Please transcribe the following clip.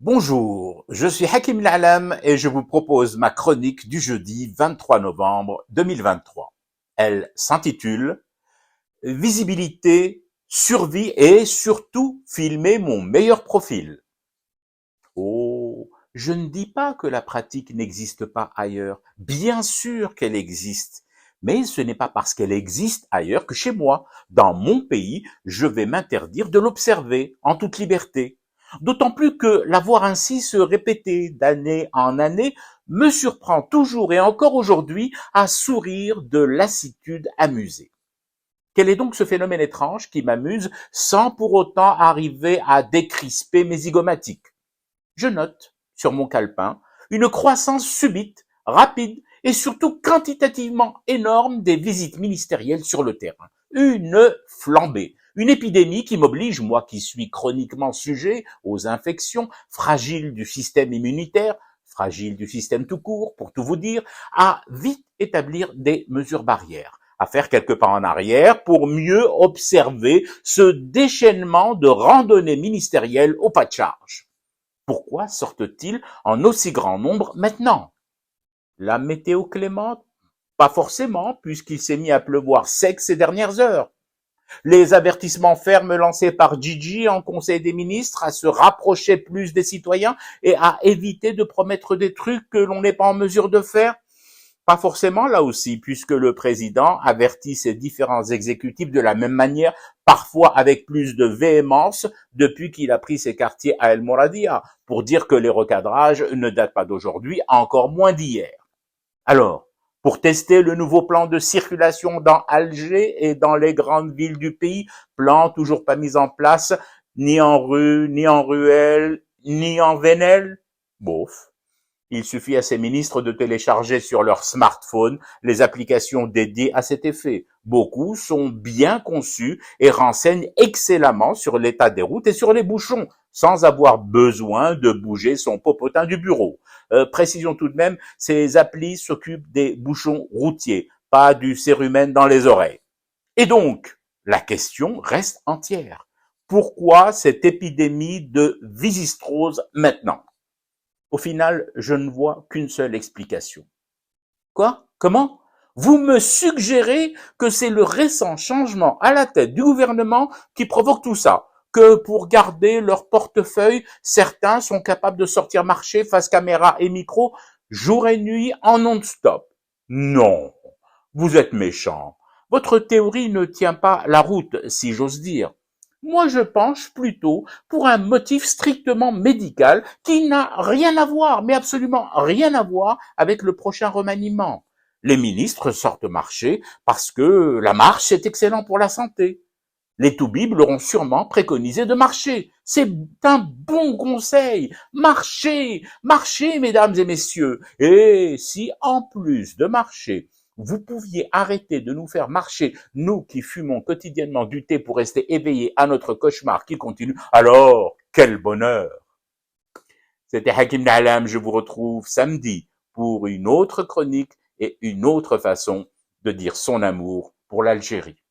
Bonjour, je suis Hakim L'Alam et je vous propose ma chronique du jeudi 23 novembre 2023. Elle s'intitule Visibilité, survie et surtout filmer mon meilleur profil. Oh, je ne dis pas que la pratique n'existe pas ailleurs. Bien sûr qu'elle existe. Mais ce n'est pas parce qu'elle existe ailleurs que chez moi, dans mon pays, je vais m'interdire de l'observer en toute liberté. D'autant plus que la voir ainsi se répéter d'année en année me surprend toujours et encore aujourd'hui à sourire de lassitude amusée. Quel est donc ce phénomène étrange qui m'amuse sans pour autant arriver à décrisper mes zygomatiques? Je note, sur mon calepin, une croissance subite, rapide et surtout quantitativement énorme des visites ministérielles sur le terrain. Une flambée, une épidémie qui m'oblige, moi qui suis chroniquement sujet aux infections, fragile du système immunitaire, fragile du système tout court, pour tout vous dire, à vite établir des mesures barrières, à faire quelques pas en arrière pour mieux observer ce déchaînement de randonnées ministérielles au pas de charge. Pourquoi sortent-ils en aussi grand nombre maintenant? La météo clémente? Pas forcément, puisqu'il s'est mis à pleuvoir sec ces dernières heures. Les avertissements fermes lancés par Gigi en Conseil des ministres à se rapprocher plus des citoyens et à éviter de promettre des trucs que l'on n'est pas en mesure de faire? Pas forcément là aussi, puisque le président avertit ses différents exécutifs de la même manière, parfois avec plus de véhémence, depuis qu'il a pris ses quartiers à El Moradia, pour dire que les recadrages ne datent pas d'aujourd'hui, encore moins d'hier. Alors, pour tester le nouveau plan de circulation dans Alger et dans les grandes villes du pays, plan toujours pas mis en place, ni en rue, ni en ruelle, ni en vénel, bof. Il suffit à ces ministres de télécharger sur leur smartphone les applications dédiées à cet effet. Beaucoup sont bien conçus et renseignent excellemment sur l'état des routes et sur les bouchons, sans avoir besoin de bouger son popotin du bureau. Précision tout de même, ces applis s'occupent des bouchons routiers, pas du cérumen dans les oreilles. Et donc, la question reste entière. Pourquoi cette épidémie de visistrose maintenant? Au final, je ne vois qu'une seule explication. Quoi? Comment? Vous me suggérez que c'est le récent changement à la tête du gouvernement qui provoque tout ça, que pour garder leur portefeuille, certains sont capables de sortir marcher face caméra et micro jour et nuit en non-stop. Non, vous êtes méchant. Votre théorie ne tient pas la route, si j'ose dire. Moi, je penche plutôt pour un motif strictement médical qui n'a rien à voir, mais absolument rien à voir avec le prochain remaniement. Les ministres sortent marcher parce que la marche c'est excellent pour la santé. Les toubibs l'auront sûrement préconisé de marcher. C'est un bon conseil. Marchez, marchez, mesdames et messieurs. Et si, en plus de marcher, vous pouviez arrêter de nous faire marcher, nous qui fumons quotidiennement du thé pour rester éveillés à notre cauchemar qui continue, alors, quel bonheur! C'était Hakim Na'alam, je vous retrouve samedi pour une autre chronique et une autre façon de dire son amour pour l'Algérie.